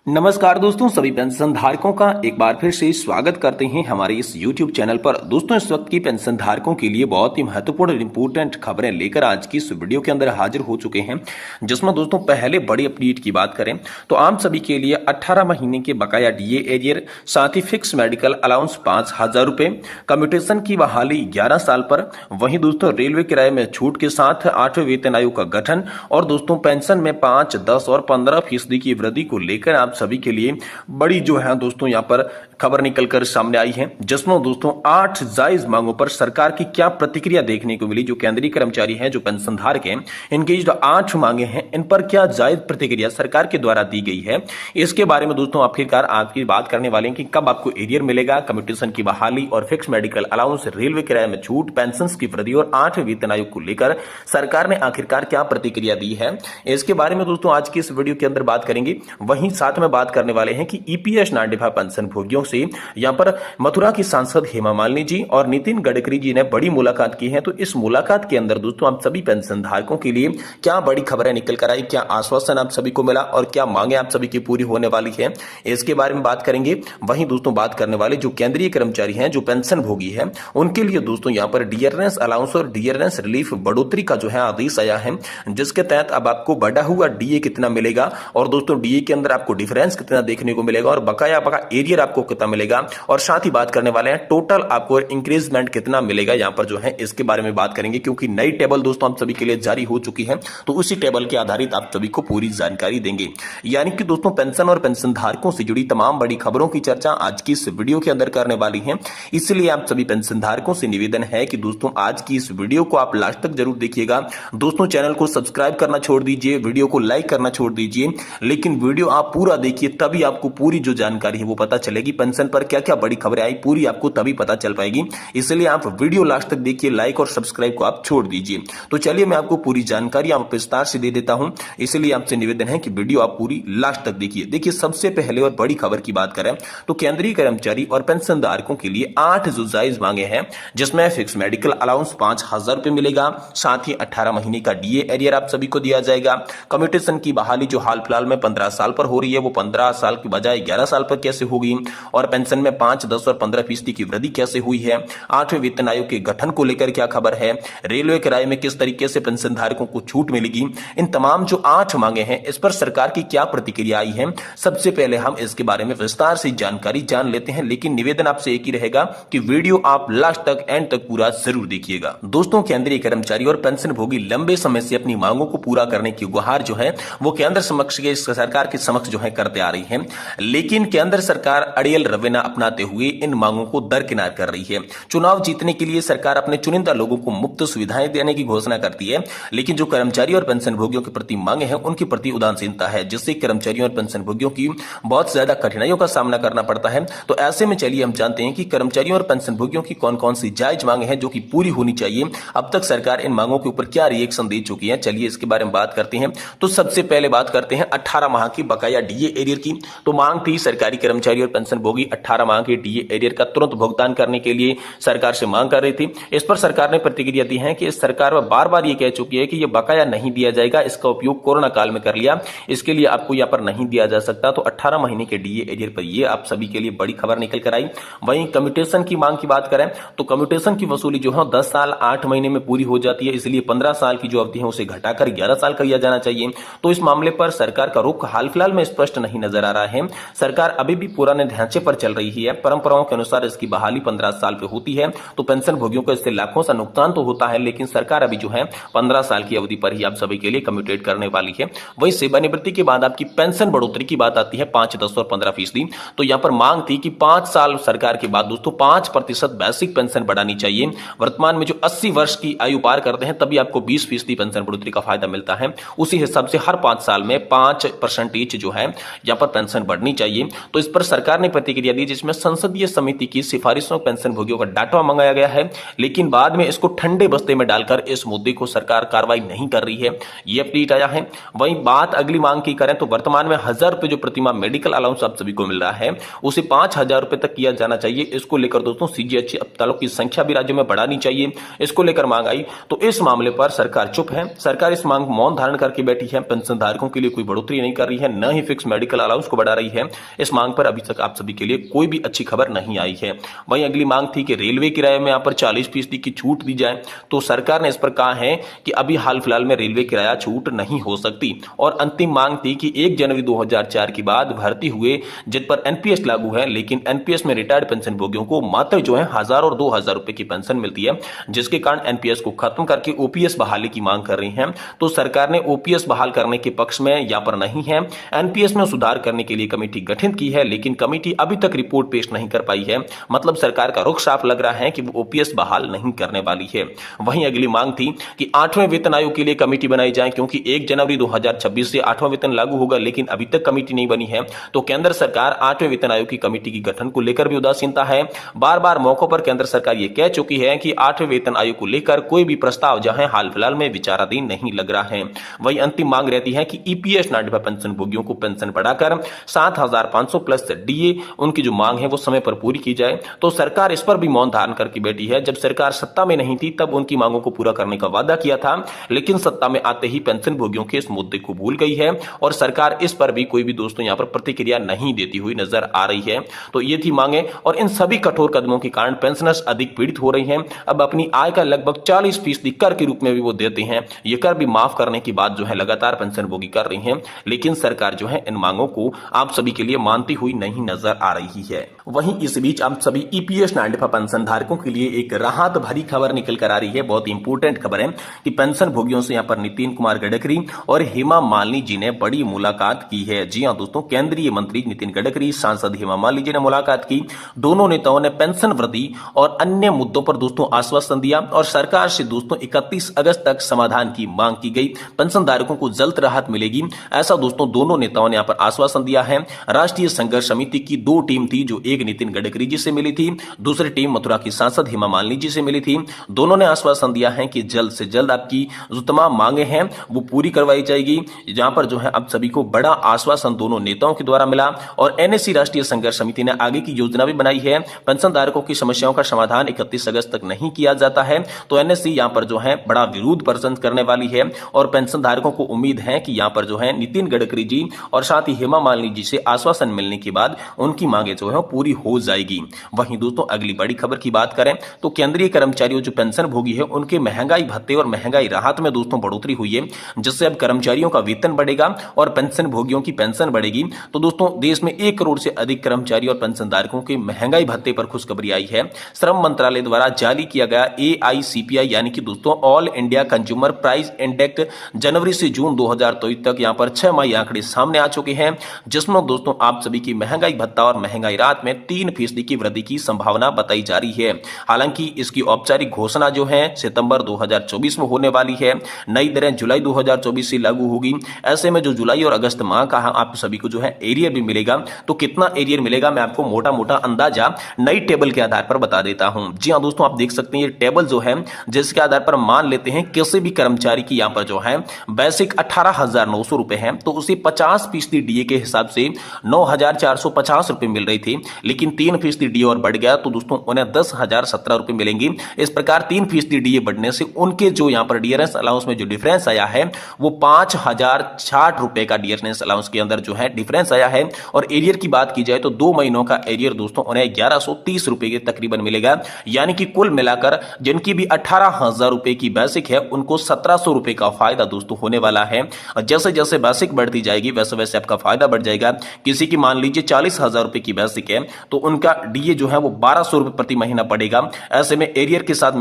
नमस्कार दोस्तों, सभी पेंशन धारकों का एक बार फिर से स्वागत करते हैं हमारे इस YouTube चैनल पर। दोस्तों, इस वक्त की पेंशन धारकों के लिए बहुत ही महत्वपूर्ण और इम्पोर्टेंट खबरें लेकर आज की इस वीडियो के अंदर हाजिर हो चुके हैं, जिसमें दोस्तों पहले बड़ी अपडेट की बात करें तो आम सभी के लिए 18 महीने के बकाया DA एरियर, साथ ही फिक्स मेडिकल अलाउंस 5,000 रुपए, कम्यूटेशन की बहाली 11 साल पर, वहीं दोस्तों रेलवे किराए में छूट के साथ 8वें वेतन आयोग का गठन और दोस्तों पेंशन में 5, 10 और 15% की वृद्धि को लेकर आप सभी के लिए बड़ी जो है दोस्तों यहां पर खबर निकलकर सामने आई है, जिसमें दोस्तों 8 जायज मांगों पर सरकार की क्या प्रतिक्रिया देखने को मिली। जो केंद्रीय कर्मचारी हैं, जो पेंशन धारक हैं, इनकी जो 8 मांगे हैं, इन पर क्या जायज प्रतिक्रिया सरकार के द्वारा दी गई है, इसके बारे में दोस्तों आखिरकार आपकी बात करने वाले हैं कि कब आपको एरियर मिलेगा, कम्यूटेशन की बहाली और फिक्स मेडिकल अलाउंस, रेलवे किराए में छूट, पेंशन की वृद्धि और 8वें वेतन आयोग को लेकर सरकार ने आखिरकार क्या प्रतिक्रिया दी है, इसके बारे में दोस्तों आज की इस वीडियो के अंदर बात करेंगे। वहीं साथ में बात करने वाले हैं कि ईपीएस नाडीफा पेंशन भोगियों से यहां पर मथुरा की सांसद हेमा मालिनी जी और नितिन गडकरी जी ने बड़ी मुलाकात की है। तो इस मुलाकात के अंदर दोस्तों आप सभी पेंशन धारकों के लिए क्या बड़ी खबरें निकल कर आई, क्या आश्वासन आप सभी को मिला और क्या मांगे आप सभी की पूरी होने वाली है, इसके बारे में बात करेंगे। वहीं दोस्तों बात करने वाले जो केंद्रीय कर्मचारी हैं, जो पेंशन भोगी है, उनके लिए दोस्तों यहां पर डियरनेस अलाउंस और डियरनेस रिलीफ बढ़ोतरी का जो है आदेश आया है, जिसके तहत अब आपको बढ़ा हुआ डीए कितना मिलेगा और दोस्तों डीए के अंदर आपको डिफरेंस कितना देखने को मिलेगा और बकाया एरियर आपको कितना मिलेगा, और साथ ही बात करने वाले हैं टोटल आपको इंक्रीजमेंट कितना मिलेगा यहां पर जो है, इसके बारे में बात करेंगे। क्योंकि नई टेबल दोस्तों आप सभी के लिए जारी हो चुकी है, तो उसी टेबल के आधारित आप सभी को पूरी जानकारी देंगे। यानी कि दोस्तों पेंशन और पेंशन धारकों से जुड़ी तमाम बड़ी खबरों की चर्चा आज की इस वीडियो के अंदर करने वाली है। इसलिए आप सभी पेंशन धारकों से निवेदन है कि दोस्तों आज की इस वीडियो को आप लास्ट तक जरूर देखिएगा। दोस्तों चैनल को सब्सक्राइब करना छोड़ दीजिए, वीडियो को लाइक करना छोड़ दीजिए, लेकिन वीडियो आप पूरा देखिए, तभी आपको पूरी जो जानकारी है वो पता चलेगी। पेंशन पर क्या क्या बड़ी खबरें आई पूरी आपको तभी पता चल पाएगी। इसलिए आप वीडियो लास्ट तक देखिए, लाइक और सब्सक्राइब को आप छोड़ दीजिए। तो चलिए मैं आपको पूरी जानकारी आप विस्तार से दे देता हूं, इसलिए आपसे निवेदन है कि वीडियो आप पूरी लास्ट तक देखिए। देखिए सबसे पहले और बड़ी खबर की बात करें तो केंद्रीय कर्मचारी और पेंशन धारकों के लिए 8 जो जायज मांगे हैं, जिसमें फिक्स मेडिकल अलाउंस 5,000 रुपए मिलेगा, साथ ही 18 महीने का डीए एरियर आप सभी को दिया जाएगा। कम्यूटेशन की बहाली जो हाल फिलहाल में 15 साल पर हो रही है, वो 15 साल की बजाय 11 साल पर कैसे होगी, और पेंशन में 5, 10 और 15% की वृद्धि कैसे हुई है, 8वें वेतन आयोग के गठन को लेकर क्या खबर है, रेलवे किराए में किस तरीके से पेंशन धारकों को छूट मिलेगी, इन तमाम जो 8 मांगे हैं इस पर सरकार की क्या प्रतिक्रिया आई है, सबसे पहले हम इसके बारे में विस्तार से जानकारी जान लेते हैं। लेकिन निवेदन आपसे एक ही रहेगा कि वीडियो आप लास्ट तक एंड तक पूरा जरूर देखिएगा। दोस्तों केंद्रीय कर्मचारी और पेंशन भोगी लंबे समय से अपनी मांगों को पूरा करने की गुहार जो है वो केंद्र समक्ष सरकार के समक्ष जो है करते आ रही है, लेकिन केंद्र सरकार अड़ियल रवैया अपनाते हुए इन मांगों को दरकिनार कर रही है। चुनाव जीतने के लिए सरकार अपने चुनिंदा लोगों को मुफ्त सुविधाएं देने की घोषणा करती है, लेकिन जो कर्मचारी और पेंशन भोगियों के प्रति मांगे हैं उनके प्रति उदासीनता है, जिससे कर्मचारियों और पेंशन भोगियों की बहुत ज्यादा कठिनाइयों का सामना करना पड़ता है। तो ऐसे में चलिए हम जानते हैं कि कर्मचारियों और पेंशन भोगियों की कौन कौन सी जायज मांगे हैं जो कि पूरी होनी चाहिए। अब तक सरकार इन मांगों के ऊपर क्या रिएक्शन दे चुकी है, चलिए इसके बारे में बात करते हैं। तो सबसे पहले बात करते हैं 18 माह की बकाया डीए एरियर की। तो मांग थी सरकारी कर्मचारी और पेंशन भोगी 18 माह के डीए एरियर का तुरंत भुगतान करने के लिए सरकार से मांग कर रही थी। इस पर सरकार ने प्रतिक्रिया दी है कि इस सरकार बार बार ये कह चुकी है कि ये बकाया नहीं दिया जाएगा, इसका उपयोग कोरोना काल में कर लिया, इसके लिए आपको यहाँ पर नहीं दिया जा सकता। तो 18 महीने के डीए एरियर पर ये आप सभी के लिए बड़ी खबर निकल कर आई। वहीं कम्यूटेशन की मांग की बात करें तो कम्यूटेशन की वसूली जो है 10 साल 8 महीने में पूरी हो जाती है, इसलिए 15 साल की जो अवधि है उसे घटाकर 11 साल कर दिया जाना चाहिए। तो इस मामले पर सरकार का रुख हाल फिलहाल में स्पष्ट नहीं नजर आ रहा है। सरकार अभी भी पुराने ढांचे पर चल रही है। परंपराओं के अनुसार इसकी बहाली 15 साल पे होती है, तो पेंशन भोगियों को इससे लाखों सा नुकसान तो होता है, लेकिन सरकार अभी जो है 15 साल की अवधि पर ही आप सभी के लिए कम्यूटेट करने वाली है। वही सेवानिवृत्ति के बाद आपकी पेंशन बढ़ोतरी की बात आती है 5, 10 और 15%। तो यहां पर मांग थी कि 5 साल सरकार के बाद दोस्तों 5% बेसिक पेंशन बढ़ानी चाहिए। वर्तमान में जो 80 वर्ष की आयु पार करते हैं तभी आपको 20% पेंशन बढ़ोतरी का फायदा मिलता है, उसी हिसाब से हर 5 साल में 5% जो है यहां पर पेंशन बढ़नी चाहिए। तो इस पर सरकार ने प्रतिक्रिया दी, जिसमें संसदीय समिति की सिफारिशों पेंशन भोगियों का डाटा मंगाया गया है, लेकिन बाद में इसको ठंडे बस्ते में डालकर इस मुद्दे को सरकार कार्रवाई नहीं कर रही है, यह अपडेट आया है। वहीं बात अगली मांग की करें तो वर्तमान में 1000 रुपए जो प्रतिमाह मेडिकल अलाउंस आप सभी को मिल रहा है उसे 5000 रुपए तक किया जाना चाहिए। इसको लेकर दोस्तों सीजीएच अस्पतालों की संख्या भी राज्य में बढ़ानी चाहिए, इसको लेकर मांग आई। तो इस मामले पर सरकार चुप है, सरकार इस मांग मौन धारण करके बैठी है। पेंशन धारकों के लिए कोई बढ़ोतरी नहीं कर रही है, न ही फिक्स मेडिकल अलाउंस को बढ़ा रही है। इस मांग पर अभी तक आप सभी के लिए कोई भी अच्छी खबर नहीं आई है। वहीं अगली मांग थी कि रेलवे किराए में यहाँ पर 40% की छूट दी जाए। तो सरकार ने इस पर कहा है कि अभी हाल फिलहाल में रेलवे किराया छूट नहीं हो सकती। और अंतिम मांग थी कि 1 जनवरी 2004 के बाद भर्ती हुए जिन पर एनपीएस लागू है, लेकिन एनपीएस में रिटायर्ड पेंशन भोगियों को मात्र जो है 1000 और 2000 रुपए की पेंशन मिलती है, जिसके कारण एनपीएस को खत्म करके ओपीएस बहाली की मांग कर रही है। तो सरकार ने ओपीएस बहाल करने के पक्ष में यहां पर नहीं है। एनपीएस में सुधार करने के लिए कमेटी गठित की है, लेकिन कमेटी अभी तक रिपोर्ट पेश नहीं कर पाई है। मतलब सरकार का रुख साफ लग रहा है कि वो ओपीएस बहाल नहीं करने वाली है। वहीं अगली मांग थी कि 8वें वेतन आयोग के लिए कमेटी बनाई जाए, क्योंकि 1 जनवरी 2026 से 8वां वेतन लागू होगा, लेकिन अभी तक कमेटी नहीं बनी है। तो केंद्र सरकार 8वें वेतन आयोग की कमेटी की गठन को लेकर भी उदासीनता है। बार बार मौकों पर केंद्र सरकार यह कह चुकी है कि 8वें वेतन आयोग को लेकर कोई भी प्रस्ताव जहां हाल फिलहाल में विचाराधीन नहीं लग रहा है। वही अंतिम मांग रहती है कि ईपीएस नाट्यभा पेंशन भोगियों को पेंशन बढ़ाकर 7500 प्लस डीए उनकी जो मांग है वो समय पर पूरी की जाए। तो सरकार इस पर भी मौन धारण करके बैठी है। जब सरकार सत्ता में नहीं थी तब उनकी मांगों को पूरा करने का वादा किया था, लेकिन सत्ता में आते ही पेंशन भोगियों के इस मुद्दे को भूल गई है और सरकार इस पर भी कोई भी दोस्तों यहां पर प्रतिक्रिया नहीं देती हुई नजर आ रही है। तो ये थी मांगे और इन सभी कठोर कदमों के कारण पेंशनर्स अधिक पीड़ित हो रही हैं। अब अपनी आय का लगभग 40% कर के रूप में भी वो देते हैं। ये कर भी माफ करने की बात जो है लगातार पेंशन भोगी कर रही हैं, लेकिन सरकार जो है इन मांगों को आप सभी के लिए मानती हुई नहीं नजर आ रही है। वहीं इस बीच आप सभी ईपीएस नाट्यभा पेंशन धारकों के लिए एक राहत भरी खबर निकल कर आ रही है। बहुत इंपोर्टेंट खबर है कि पेंशन भोगियों से यहाँ पर नितिन कुमार गडकरी और हेमा मालिनी जी ने बड़ी मुलाकात की है। जी हाँ दोस्तों, केंद्रीय मंत्री नितिन गडकरी, सांसद हेमा मालिनी जी ने मुलाकात की। दोनों नेताओं ने पेंशन वृद्धि और अन्य मुद्दों पर दोस्तों आश्वासन दिया और सरकार से दोस्तों 31 अगस्त तक समाधान की मांग की गई। पेंशनधारकों को जल्द राहत मिलेगी, ऐसा दोस्तों दोनों नेताओं ने यहाँ पर आश्वासन दिया है। राष्ट्रीय संघर्ष समिति की 2 टीम थी, जो एक नितिन गडकरी जी से मिली थी, दूसरी टीम मथुरा की सांसद हेमा मालिनी जी से मिली थी। दोनों ने आश्वासन दिया है कि जल्द से जल्द आपकी जो तमाम मांगे हैं वो पूरी करवाई जाएगी। जहां पर जो है अब सभी को बड़ा आश्वासन दोनों नेताओं के द्वारा मिला और एनएससी राष्ट्रीय संघर्ष समिति ने आगे की योजना भी बनाई है। पेंशनधारकों की समस्याओं का समाधान 31 अगस्त तक नहीं किया जाता है तो एनएससी यहां पर जो है बड़ा विरोध प्रदर्शन करने वाली है और पेंशनधारकों को उम्मीद है कि यहां पर जो है नितिन गडकरी जी और साथ ही हेमा मालिनी जी से आश्वासन मिलने के बाद उनकी मांगे जो है पूरी हो जाएगी। वहीं दोस्तों अगली बड़ी खबर की बात करें तो केंद्रीय कर्मचारियों जो पेंशन भोगी है उनके महंगाई भत्ते और महंगाई राहत में दोस्तों बढ़ोतरी हुई है, जिससे अब कर्मचारियों का वेतन बढ़ेगा और पेंशन भोगियों की पेंशन बढ़ेगी। तो दोस्तों देश में 1 करोड़ से अधिक कर्मचारी और पेंशनधारकों के महंगाई भत्ते पर खुशखबरी आई है। श्रम मंत्रालय द्वारा जारी किया गया AICPI यानी कि दोस्तों all India consumer price index जनवरी से जून 2023 तक यहां पर 6 माही आंकड़े सामने आ चुके हैं, जिसमें दोस्तों आप सभी की महंगाई भत्ता और महंगाई राहत में 3% की वृद्धि की संभावना बताई जा रही है। हालांकि इसकी औपचारिक घोषणा जो है सितंबर 2024 में होने वाली है। नई दरें जुलाई 2024 से लागू होगी। ऐसे में जो जुलाई और अगस्त माह का आप सभी को जो है एरियर भी मिलेगा। तो कितना एरियर मिलेगा मैं आपको मोटा मोटा अंदाजा नई टेबल के आधार पर बता देता हूं। जी हां दोस्तों, आप देख सकते हैं ये टेबल जो है जिसके आधार पर मान लेते हैं किसी भी कर्मचारी की यहां पर जो है बेसिक 18,900 रुपए है तो उसे 50% डीए के हिसाब से 9,450 रुपए मिल रही थी, लेकिन 3% डीए और बढ़ गया तो दोस्तों उन्हें 10,017 रुपए मिलेंगे। इस प्रकार 3% डीए बढ़ने से उनके जो यहां पर डियरेंस अलाउंस में जो डिफरेंस आया है वो 5,060 रुपए का डियरेंस अलाउंस के अंदर जो है डिफरेंस आया है। और एरियर की बात की जाए तो 2 महीनों का एरियर दोस्तों उन्हें 1130 रुपए के तकरीबन मिलेगा, यानी कि कुल मिलाकर जिनकी भी 18,000 रुपए की बेसिक है उनको 1,700 रुपए का फायदा दोस्तों होने वाला है। और जैसे जैसे बेसिक बढ़ती जाएगी वैसे वैसे आपका फायदा बढ़ जाएगा। किसी की मान लीजिए 40,000 रुपए की बेसिक है तो उनका डीए जो है वो 1,200 रुपए प्रति महीना पड़ेगा। ऐसे में एरियर के साथ